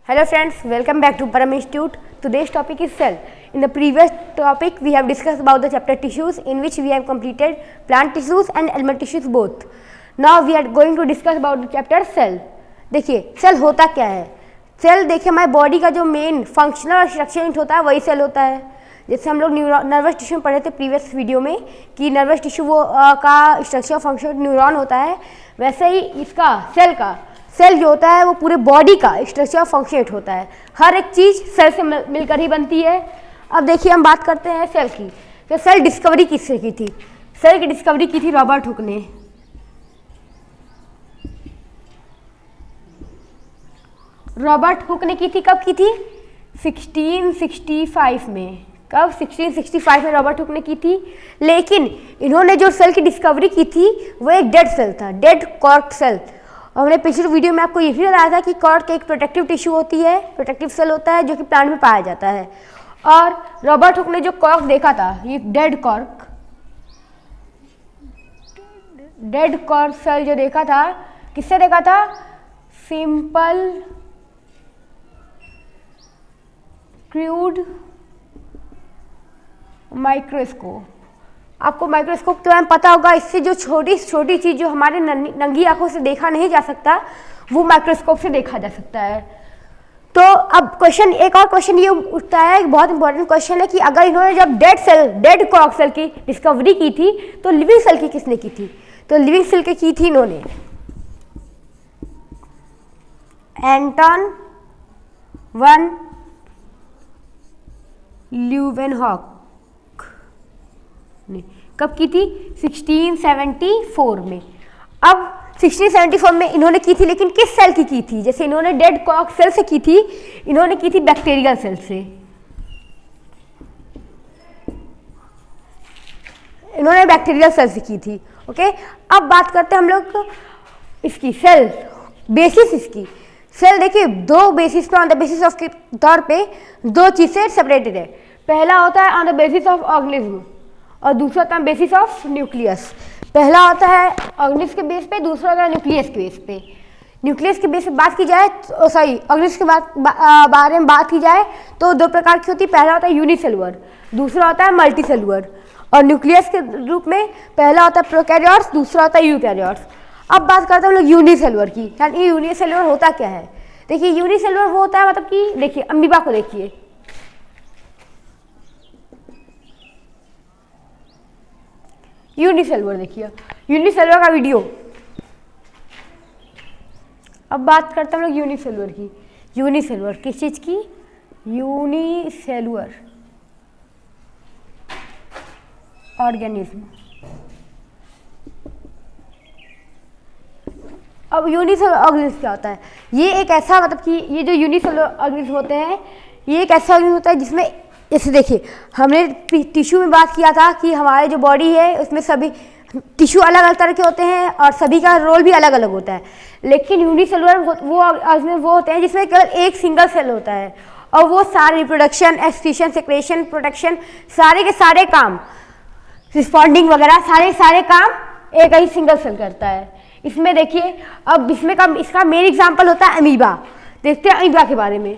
Hello friends, welcome back to Param Institute. Today's topic is cell. In the previous topic, we have discussed about the chapter tissues, in which we have completed plant tissues and animal tissues both. Now we are going to discuss about the chapter cell. देखिए cell होता क्या है। Cell देखिए हमारे body का जो main functional और structure unit होता है वही सेल होता है। जैसे हम लोग नर्वस टिश्यू में पढ़े थे प्रीवियस वीडियो में कि नर्वस टिश्यू वो का स्ट्रक्चर फंक्शन न्यूरॉन होता है, वैसे ही इसका सेल जो होता है वो पूरे बॉडी का स्ट्रक्चर फंक्शन होता है। हर एक चीज़ सेल से मिलकर ही बनती है। अब देखिए हम बात करते हैं सेल की। तो सेल डिस्कवरी किसने की थी? सेल की डिस्कवरी की थी रॉबर्ट हुक ने। रॉबर्ट हुक ने की थी। कब की थी? 1665 में। कब? 1665 में रॉबर्ट हुक ने की थी। लेकिन इन्होंने जो सेल की डिस्कवरी की थी वो एक डेड सेल था, डेड कॉर्क सेल। और हमने पिछले वीडियो में आपको ये भी बताया था कि कॉर्क एक प्रोटेक्टिव टिश्यू होती है, प्रोटेक्टिव सेल होता है जो कि प्लांट में पाया जाता है। और रॉबर्ट हुक ने जो कॉर्क देखा था, ये डेड कॉर्क सेल जो देखा था, किससे देखा था? Simple crude microscope. आपको माइक्रोस्कोप के बारे में पता होगा। इससे जो छोटी छोटी चीज़ जो हमारे नंगी आंखों से देखा नहीं जा सकता वो माइक्रोस्कोप से देखा जा सकता है। तो अब एक और क्वेश्चन ये उठता है, एक बहुत इंपॉर्टेंट क्वेश्चन है कि अगर इन्होंने जब डेड कॉर्क सेल की डिस्कवरी की थी तो लिविंग सेल की किसने की थी? तो लिविंग सेल की थी इन्होंने एंटन वन ल्यूवेनहॉक ने। कब की थी? 1674 में। अब 1674 में इन्होंने की थी, लेकिन किस सेल की थी? जैसे इन्होंने डेड कॉर्क सेल से की थी, इन्होंने की थी बैक्टीरियल सेल से। इन्होंने बैक्टीरियल सेल से की थी। ओके, अब बात करते हैं हम लोग इसकी सेल बेसिस। इसकी सेल देखिए दो बेसिस पे, ऑन द बेसिस ऑफ के तौर पे दो चीज से सेपरेटेड है। पहला होता है on the basis of organism और दूसरा होता है बेसिस ऑफ न्यूक्लियस। पहला होता है ऑर्गेनिज्म के बेस पे, दूसरा होता है न्यूक्लियस के बेस पे। न्यूक्लियस के बेस पे बात की जाए तो ऑर्गेनिज्म के बारे में बात की जाए तो दो प्रकार की होती है। पहला होता है यूनिसेलुलर, दूसरा होता है मल्टीसेलुलर। और न्यूक्लियस के रूप में पहला होता है प्रोकैरियोट्स, दूसरा होता है यूकैरियोट्स। अब बात करते हैं हम लोग यूनिसेलुलर की। यानी यूनिसेलुलर होता क्या है? देखिए यूनिसेलुलर वो होता है मतलब कि देखिए अमीबा को देखिए, यूनिसेलुलर देखिए, यूनिसेलुलर का वीडियो। अब बात करते हैं हम लोग यूनिसेलुलर की। यूनिसेलुलर किस चीज की? Unicellular organism. अब यूनिसेलुलर ऑर्गेनिज्म क्या होता है? ये एक ऐसा मतलब कि ये जो यूनिसेलुलर ऑर्गेनिज्म होते हैं, ये एक ऐसा ऑर्गेनिज्म होता है जिसमें जैसे देखिए हमने टिश्यू में बात किया था कि हमारे जो बॉडी है उसमें सभी टिश्यू अलग अलग तरह के होते हैं और सभी का रोल भी अलग अलग होता है। लेकिन यूनिसेलुलर वो होते हैं जिसमें केवल एक सिंगल सेल होता है और वो सारे रिप्रोडक्शन, एक्सक्रीशन, सेक्रेशन, प्रोटेक्शन, सारे के सारे काम, रिस्पॉन्डिंग वगैरह सारे काम एक ही सिंगल सेल करता है। इसमें देखिए अब इसका मेन एग्जाम्पल होता है अमीबा। देखते हैं अमीबा के बारे में।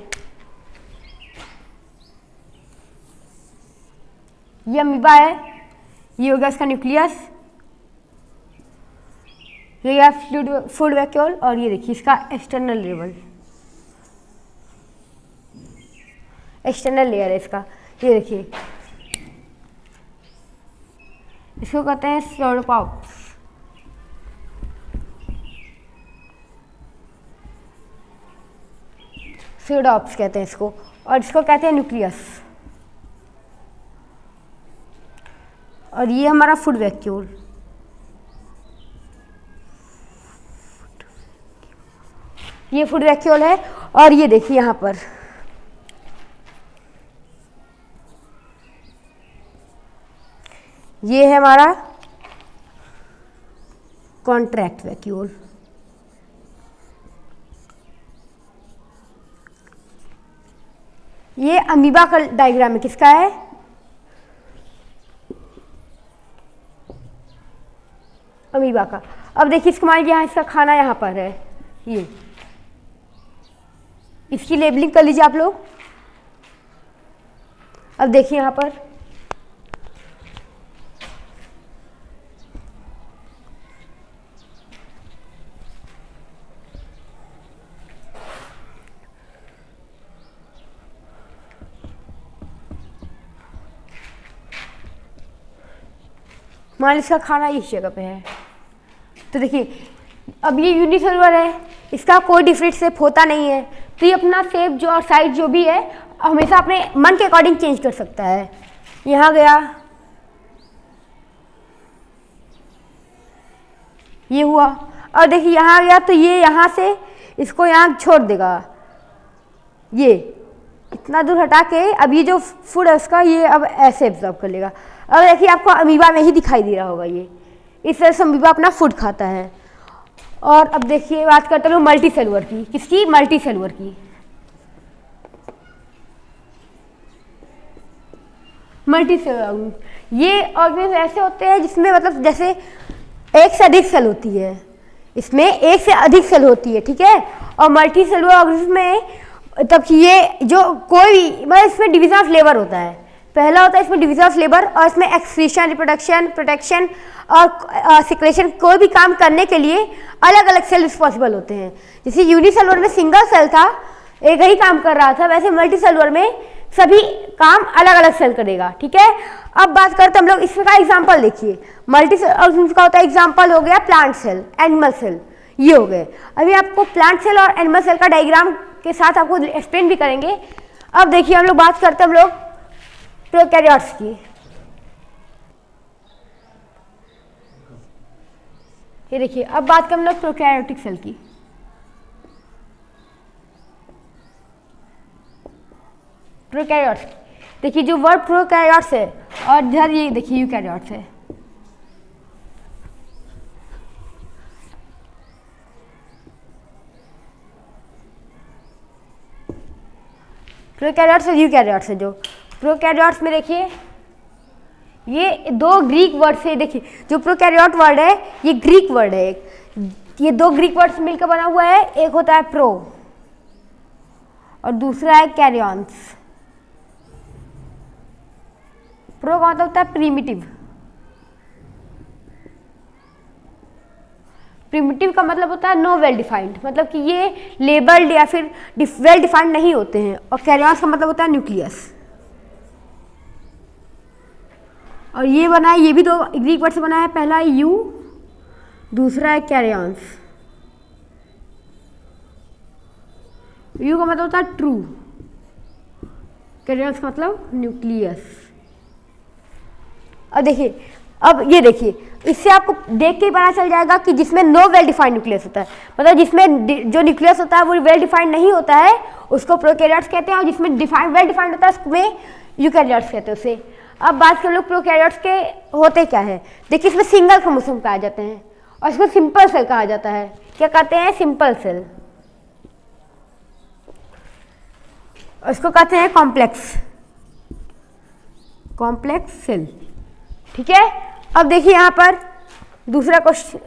ये अमीबा है, ये हो गया इसका न्यूक्लियस, ये गया फूड वैक्यूल और ये देखिए इसका एक्सटर्नल लेयर है इसका। ये देखिए इसको कहते हैं स्यूडोपॉप्स। स्यूडोपॉप्स कहते हैं इसको, और इसको कहते हैं न्यूक्लियस। और ये हमारा फूड वैक्यूल। ये फूड वैक्यूल है। और ये देखिए यहाँ पर ये है हमारा कॉन्ट्रैक्ट वैक्यूल। ये अमीबा का डायग्राम है, किसका है? अमीबा का। अब देखिए इसको मान लीजिए यहाँ इसका खाना यहाँ पर है, ये इसकी लेबलिंग कर लीजिए आप लोग। अब देखिए यहाँ पर मान इसका खाना इस जगह पे है, तो देखिए अब ये यूनिसेलुलर है, इसका कोई डिफरेंट शेप होता नहीं है, तो ये अपना शेप जो और साइज जो भी है हमेशा अपने मन के अकॉर्डिंग चेंज कर सकता है। यहाँ गया, ये हुआ, और देखिए यहाँ गया तो ये यहाँ से इसको यहाँ छोड़ देगा, ये इतना दूर हटा के अब ये जो फूड है उसका ये अब ऐसे एब्जॉर्ब कर लेगा। अब देखिए आपको अमीबा में ही दिखाई दे रहा होगा, ये इस तरह से अमीबा अपना फूड खाता है। और अब देखिए बात करते हैं मल्टी सेलुलर की। किसकी? मल्टी सेलुलर की। मल्टी सेलुलर ये ऑर्गेनिज्म ऐसे होते हैं जिसमें मतलब जैसे एक से अधिक सेल होती है, इसमें एक से अधिक सेल होती है, ठीक है। और मल्टी सेलुलर ऑर्गेनिज्म में तब ये जो कोई मतलब इसमें डिवीजन ऑफ लेबर होता है। पहला होता है इसमें डिवीजन ऑफ लेबर, और इसमें एक्सक्रीशन, रिप्रोडक्शन, प्रोटेक्शन और सिक्रेशन कोई भी काम करने के लिए अलग अलग सेल रिस्पॉन्सिबल होते हैं। जैसे यूनिसेलुलर में सिंगल सेल था, एक ही काम कर रहा था, वैसे मल्टी सेलुलर में सभी काम अलग अलग सेल करेगा, ठीक है। अब बात करते हम लोग इसका एग्जाम्पल देखिए। मल्टी सेल का होता है एग्जाम्पल हो गया प्लांट सेल, एनिमल सेल, ये हो गए। अभी आपको प्लांट सेल और एनिमल सेल का डायग्राम के साथ आपको एक्सप्लेन भी करेंगे। अब देखिए हम लोग बात करते हैं हम लोग प्रोकैरियोट्स की। ये देखिए अब बात करते हैं हम लोग प्रोकैरियोटिक सेल की। प्रोकैरियोट्स देखिए, जो वर्ड प्रोकैरियोट्स है और इधर ये देखिए यूकैरियोट्स है। प्रोकैरियोट्स और यूकैरियोट्स है। जो प्रोकैरियोट्स में देखिए ये दो ग्रीक वर्ड से, देखिए जो प्रोकैरियोट वर्ड है ये ग्रीक वर्ड है, ये दो ग्रीक वर्ड से मिलकर बना हुआ है। एक होता है प्रो और दूसरा है कैरियंस। प्रो का मतलब होता है प्रिमिटिव, प्रिमिटिव का मतलब होता है नो वेल डिफाइंड, मतलब कि ये लेबल्ड या फिर वेल डिफाइंड नहीं होते हैं। और कैरियंस का मतलब होता है न्यूक्लियस। और ये बना है, ये भी दो ग्रीक वर्ड से बना है, पहला है यू, दूसरा है कैरियंस। यू का मतलब होता है ट्रू, कैरियंस का मतलब न्यूक्लियस। अब देखिए, अब ये देखिए, इससे आपको देख के ही पता चल जाएगा कि जिसमें नो वेल डिफाइंड न्यूक्लियस होता है, मतलब जिसमें जो न्यूक्लियस होता है वो वेल डिफाइंड नहीं होता है, उसको प्रोकैरियोट्स कहते हैं। और जिसमें वेल डिफाइंड होता है उसमें यूकैरियोट्स कहते हैं उसे। अब बात कर लो प्रोकैरियोट्स के होते क्या है। देखिए इसमें सिंगल क्रोमोसोम कहा जाते हैं और इसको सिंपल सेल कहा जाता है। क्या कहते हैं? Simple cell. और इसको कहते हैं कॉम्प्लेक्स सेल, ठीक है। अब देखिए यहाँ पर दूसरा क्वेश्चन,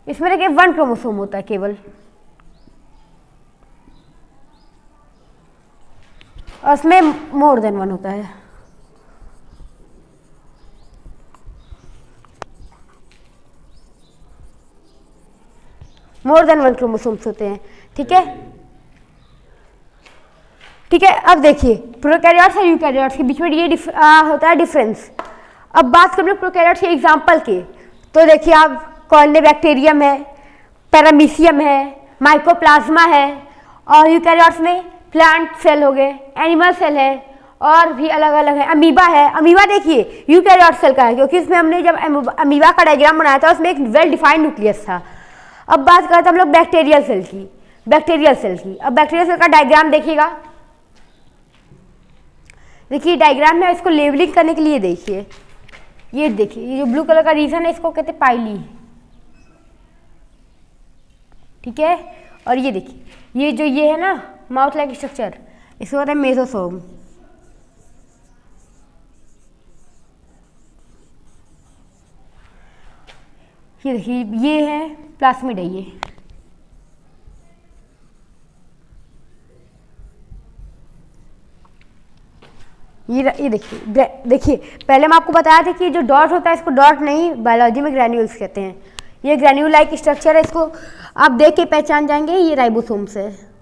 इसमें देखिए 1 क्रोमोसोम होता है केवल, और इसमें मोर देन 1 होता है। मोर देन 1 क्रोमोसोम्स होते हैं, ठीक है, ठीक है। अब देखिए प्रोकैरियोट्स और यूकैरियोट्स के बीच में ये होता है डिफरेंस। अब बात करें प्रोकैरियोट्स के एग्जाम्पल के, तो देखिए आप कॉर्नेबैक्टीरियम है, पैरामीशियम है, माइकोप्लाज्मा है, और यूकैरियोट्स में प्लांट सेल हो गए, एनिमल सेल है, और भी अलग अलग है। अमीबा है, अमीबा देखिए यूकैरियोट सेल का है, क्योंकि इसमें हमने जब अमीबा का डायग्राम बनाया था उसमें एक वेल डिफाइंड न्यूक्लियस था। अब बात करते हैं हम लोग बैक्टीरियल सेल की। अब बैक्टीरियल सेल का डायग्राम देखिएगा, देखिए डायग्राम में इसको लेबलिंग करने के लिए देखिए, ये देखिए ये जो ब्लू कलर का रीजन है इसको कहते हैं पाइली, ठीक है। और ये देखिए ये जो ये है ना माउथ लाइक स्ट्रक्चर, इसको कहते हैं मेसोसोम। ये देखिए ये है प्लाज्मिड है, ये देखिए देखिए, पहले मैं आपको बताया था कि जो डॉट होता है इसको डॉट नहीं, बायोलॉजी में ग्रैन्यूल्स कहते हैं। ये ग्रैन्यूल लाइक स्ट्रक्चर है, इसको आप देख के पहचान जाएंगे, ये राइबोसोम्स है।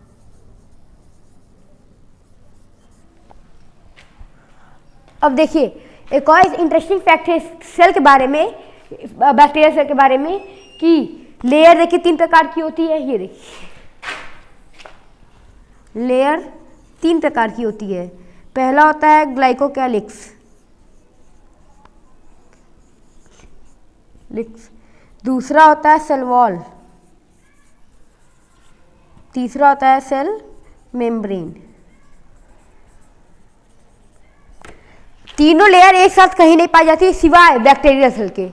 अब देखिए एक और इंटरेस्टिंग फैक्ट है सेल के बारे में, बैक्टीरिया सेल के बारे में, कि लेयर देखिए 3 प्रकार की होती है। ये देखिए लेयर 3 प्रकार की होती है। पहला होता है ग्लाइकोकैलिक्स, दूसरा होता है सेल वॉल, तीसरा होता है सेल मेम्ब्रेन। तीनों लेयर एक साथ कहीं नहीं पाई जाती सिवाय बैक्टीरियल सेल के।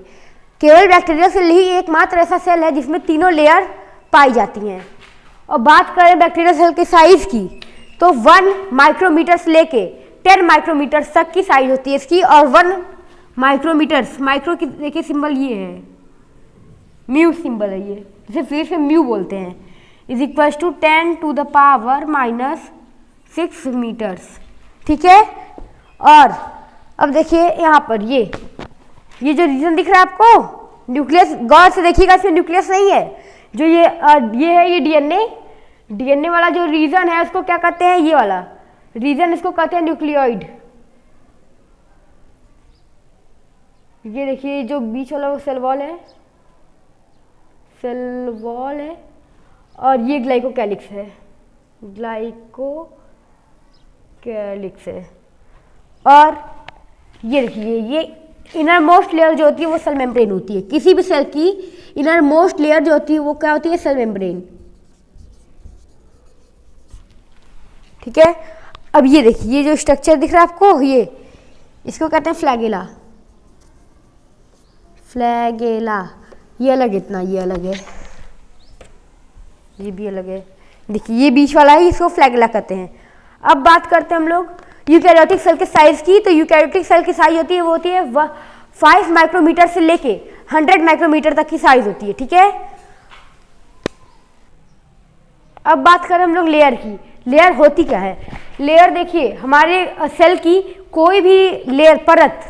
केवल बैक्टीरियल सेल ही एकमात्र ऐसा सेल है जिसमें तीनों लेयर पाई जाती हैं। और बात करें बैक्टीरियल सेल के साइज की, तो 1 माइक्रोमीटर से लेके 10 माइक्रोमीटर तक की साइज होती है इसकी। और 1 माइक्रोमीटर्स, माइक्रो की देखिए सिंबल ये है, म्यू सिंबल है ये, जिसे फिर से म्यू बोलते हैं, is equal to 10 to the power -6 metres. ठीक है। और अब देखिए यहाँ पर ये जो रीजन दिख रहा है आपको, न्यूक्लियस, गौर से देखिएगा, इसमें न्यूक्लियस नहीं है। जो ये है ये डीएनए वाला जो रीजन है उसको क्या कहते हैं, ये वाला रीजन इसको कहते हैं न्यूक्लियोइड। ये देखिए जो बीच वाला वो सेल वॉल है, और ये ग्लाइकोकैलिक्स है, और ये देखिए ये इनर मोस्ट लेयर जो होती है वो सेल मेम्ब्रेन होती है। किसी भी सेल की इनर मोस्ट लेयर जो होती है वो क्या होती है, सेल मेम्ब्रेन। ठीक है। अब ये देखिए ये जो स्ट्रक्चर दिख रहा है आपको, ये इसको कहते हैं फ्लैगेला। ये अलग, इतना ये अलग है, ये भी अलग है। देखिए ये बीच वाला है, इसको फ्लैगेला कहते हैं। अब बात करते हैं हम लोग यूकैरियोटिक सेल के साइज की। तो यूकैरियोटिक सेल की साइज होती है वो होती है 5 माइक्रोमीटर से लेके 100 माइक्रोमीटर तक की साइज होती है। ठीक है। अब बात करें हम लोग लेयर की। लेयर होती क्या है? लेयर देखिए हमारे सेल की कोई भी लेयर,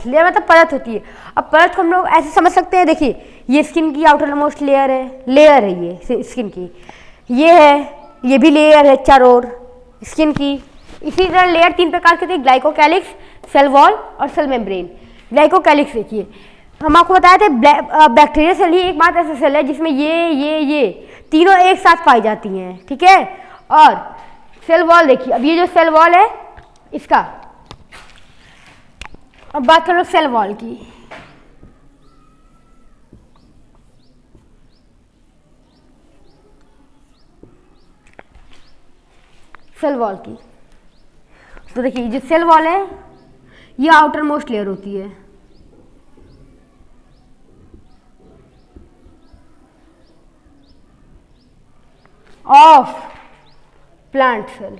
लेयर मतलब परत होती है। अब परत को हम लोग ऐसे समझ सकते हैं, देखिए ये स्किन की आउटर मोस्ट लेयर है ये स्किन की, ये है, ये भी लेयर है चारों ओर स्किन की। इसी तरह लेयर 3 प्रकार के थे, ग्लाइकोकैलिक्स, सेल वॉल और सेल मेम्ब्रेन। ग्लाइकोकैलिक्स देखिए हम आपको बताए थे बैक्टीरिया सेल ही एकमात्र ऐसा सेल है जिसमें ये तीनों एक साथ पाई जाती हैं। ठीक है। और सेल वॉल देखिए, अब ये जो सेल वॉल है इसका, अब बात करो सेल वॉल की। सेल वॉल की तो देखिए जो सेल वॉल है ये आउटर मोस्ट लेयर होती है। Of plant cell.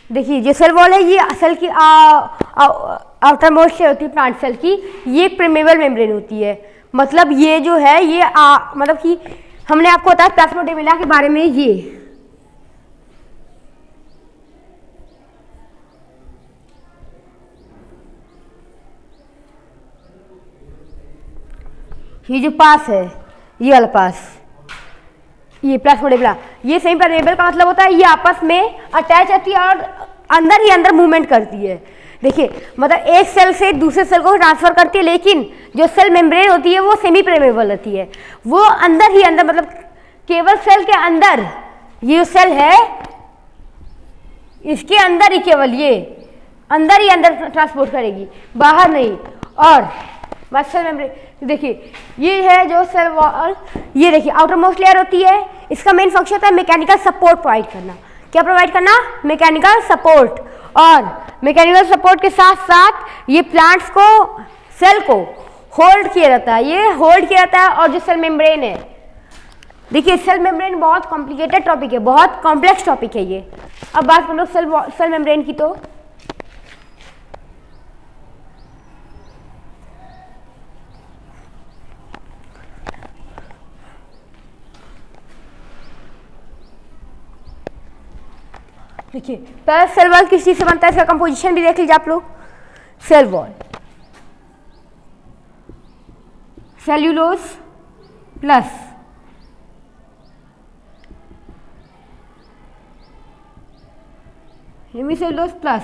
देखिए जो सेल वॉल है ये सेल की आउटर मोस्ट लेयर होती है प्लांट सेल की, ये प्रिमेबल मेम्ब्रेन होती है। मतलब ये जो है ये मतलब कि हमने आपको बताया प्लाज्मोडेमाटा के बारे में, ये जो पास है, ये वाला पास, ये प्लाज्मोडेमाटा, ये सेमी परमेबल का मतलब होता है ये आपस में अटैच रहती है और अंदर ही अंदर मूवमेंट करती है। देखिए मतलब एक सेल से दूसरे सेल को ट्रांसफर करती है, लेकिन जो सेल मेम्ब्रेन होती है वो सेमी परमेबल होती है, वो अंदर ही अंदर, मतलब केवल सेल के अंदर, ये जो सेल है इसके अंदर ही, केवल ये अंदर ही अंदर ट्रांसपोर्ट करेगी, बाहर नहीं। और सेल मेम्ब्रेन देखिए ये है जो सेल वॉल, ये देखिए आउटर मोस्ट लेयर होती है, इसका मेन फंक्शन होता है मैकेनिकल सपोर्ट प्रोवाइड करना। क्या प्रोवाइड करना? Mechanical support. और मैकेनिकल सपोर्ट के साथ साथ ये प्लांट्स को, सेल को होल्ड किया जाता है, ये होल्ड किया जाता है। और जो सेल मेम्ब्रेन है, देखिए सेल मेम्ब्रेन बहुत कॉम्प्लिकेटेड टॉपिक है, बहुत कॉम्प्लेक्स टॉपिक है ये। अब बात कर लो सेल मेम्ब्रेन की, तो देखिए पहले सेल वॉल किस चीज से बनता है, इसका कंपोजिशन भी देख लीजिए आप लोग। Cell wall cellulose plus hemicellulose plus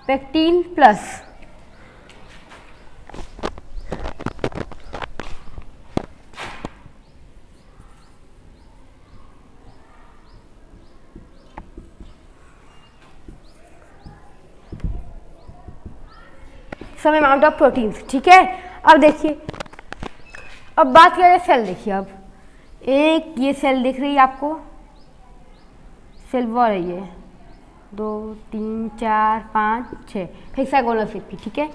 pectin plus some amount of proteins. ठीक है, अब देखिए, अब बात करें सेल। देखिए अब एक ये सेल दिख रही है आपको, सेल वॉल है ये 2 3 4 5 6 हेक्सागोनल शेप की। ठीक है,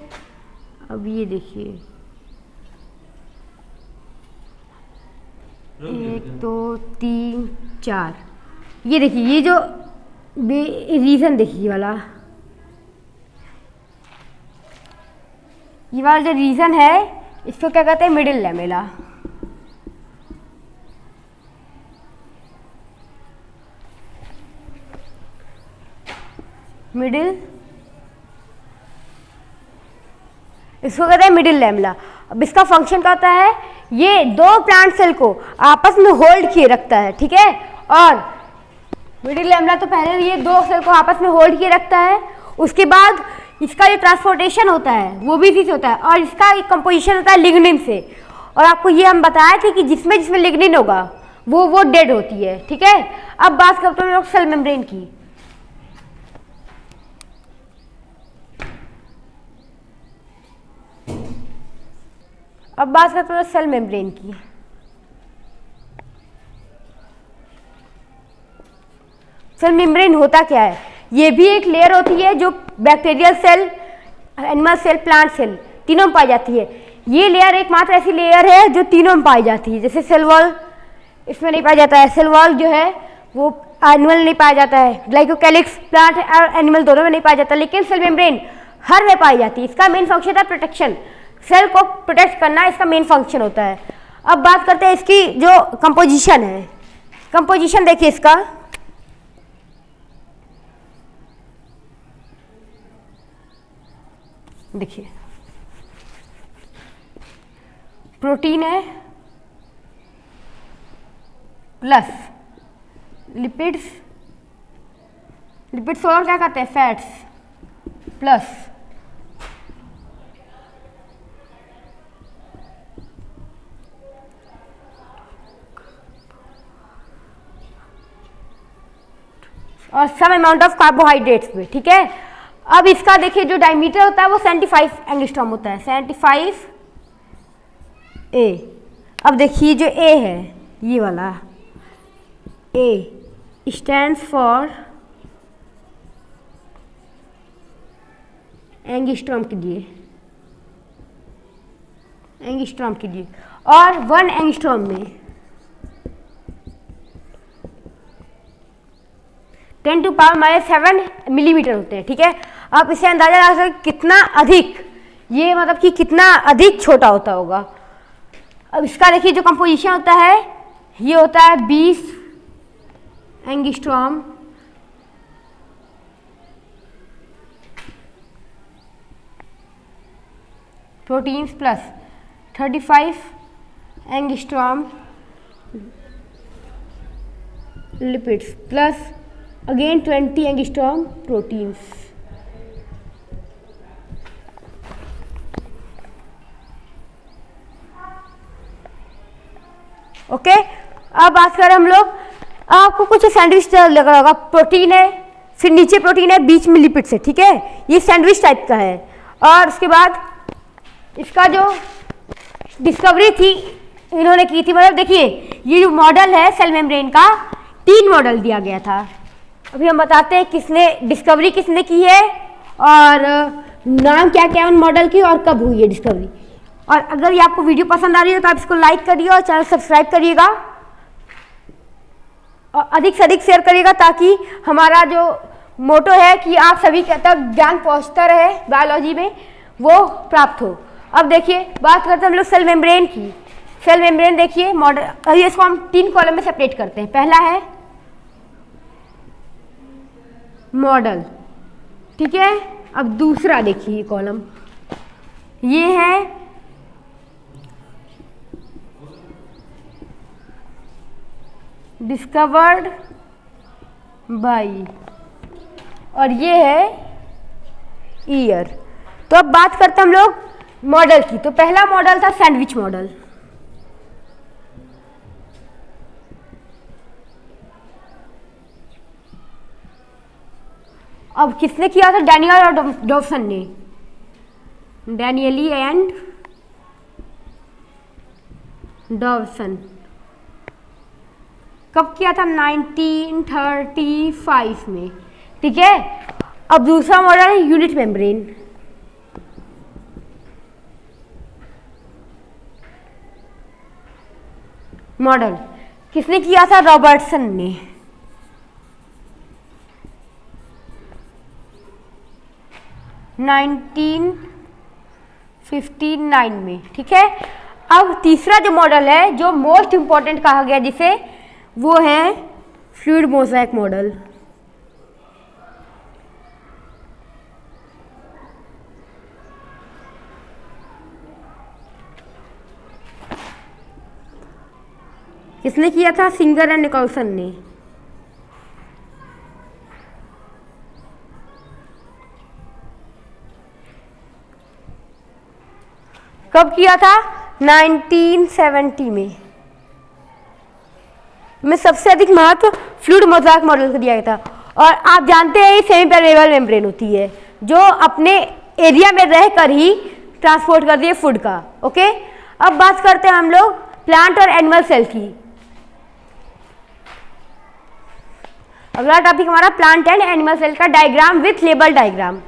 अब ये देखिए 1 2 3 4, ये देखिए ये जो रीजन देखिए वाला, ये वाला जो रीजन है इसको क्या कहते हैं, मिडिल लैमेला। मिडिल, इसको कहते हैं मिडिल लैमेला। अब इसका फंक्शन क्या होता है, ये दो प्लांट सेल को आपस में होल्ड किए रखता है। ठीक है, और मिडिल लैमेला तो पहले ये दो सेल को आपस में होल्ड किए रखता है, उसके बाद इसका जो ट्रांसपोर्टेशन होता है वो भी इसी से होता है, और इसका एक कंपोजिशन होता है लिग्निन से। और आपको ये हम बताए थे कि जिसमें जिसमें लिग्निन होगा वो डेड होती है। ठीक है, अब बात करते हैं लोग सेल मेम्ब्रेन की। अब बात करते हैं सेल मेम्ब्रेन की। सेल मेम्ब्रेन होता क्या है, ये भी एक लेयर होती है जो bacterial cell, animal cell, plant cell तीनों में पाई जाती है। ये लेयर एकमात्र ऐसी लेयर है जो तीनों में पाई जाती है। जैसे सेल वॉल इसमें नहीं पाया जाता है, सेल वॉल जो है वो एनिमल नहीं पाया जाता है, ग्लाइकोकैलिक्स प्लांट और एनिमल दोनों में नहीं पाया जाता, लेकिन सेल मेम्ब्रेन हर में पाई जाती है। इसका मेन फंक्शन है प्रोटेक्शन, सेल को प्रोटेक्ट करना इसका मेन फंक्शन होता है। अब बात करते हैं इसकी जो कंपोजिशन है। कंपोजिशन देखिए इसका, देखिए प्रोटीन है प्लस लिपिड्स, लिपिड्स और क्या कहते हैं, फैट्स प्लस और सम अमाउंट ऑफ कार्बोहाइड्रेट्स में। ठीक है, अब इसका देखिए जो डायमीटर होता है वो 75 एंगस्ट्रॉम होता है, 75 ए। अब देखिए जो ए है ये वाला, ए स्टैंड्स फॉर एंगस्ट्रॉम कीजिए, एंगस्ट्रॉम कीजिए, और 1 एंगस्ट्रॉम में 10⁻⁷ मिलीमीटर होते हैं। ठीक है, आप इसे अंदाजा लगा सकते कितना अधिक, ये मतलब कि कितना अधिक छोटा होता होगा। अब इसका देखिए जो कंपोजिशन होता है ये होता है 20 angstrom proteins plus 35 angstrom lipids plus again 20 angstrom proteins. Okay, अब बात करें हम लोग, आपको कुछ सैंडविच लग रहा होगा, प्रोटीन है फिर नीचे प्रोटीन है बीच में लिपिड्स है। ठीक है, ये सैंडविच टाइप का है। और उसके बाद इसका जो डिस्कवरी थी इन्होंने की थी, मतलब देखिए ये जो मॉडल है सेल मेम्ब्रेन का 3 मॉडल दिया गया था। अभी हम बताते हैं किसने डिस्कवरी किसने की है और नाम क्या क्या उन मॉडल की और कब हुई है डिस्कवरी। और अगर ये आपको वीडियो पसंद आ रही है तो आप इसको लाइक करिए और चैनल सब्सक्राइब करिएगा और अधिक से अधिक शेयर करिएगा ताकि हमारा जो मोटो है कि आप सभी तक ज्ञान पहुंचता रहे बायोलॉजी में वो प्राप्त हो। अब देखिए बात करते हैं हम लोग सेल मेम्ब्रेन की। सेल मेम्ब्रेन देखिए मॉडल, इसको हम 3 कॉलम में सेपरेट करते हैं। पहला है मॉडल, ठीक है। अब दूसरा देखिए कॉलम, ये है डिस्कवर्ड बाई, और ये है ईयर। तो अब बात करते हैं हम लोग मॉडल की। तो पहला मॉडल था सैंडविच मॉडल। अब किसने किया था? डैनियल और डॉवसन ने, डैनियली एंड डॉवसन। कब किया था? 1935 में, ठीक है। अब दूसरा मॉडल है यूनिट मेम्ब्रेन। मॉडल किसने किया था? रॉबर्टसन ने। नाइनटीन 59 में, ठीक है। अब तीसरा जो मॉडल है, जो मोस्ट इंपॉर्टेंट कहा गया जिसे, वो है फ्लूइड मोज़ेक मॉडल। किसने किया था? सिंगर एंड निकोलसन ने। कब किया था? 1970 में सबसे अधिक महत्व फ्लूइड मोज़ेक मॉडल को दिया गया था। और आप जानते हैं ये सेमी परमेबल मेम्ब्रेन होती है जो अपने एरिया में रहकर ही ट्रांसपोर्ट करती है फूड का। ओके, अब बात करते हैं हम लोग प्लांट और एनिमल सेल की। अगला टॉपिक हमारा प्लांट एंड एनिमल सेल का डायग्राम विथ लेबल डायग्राम।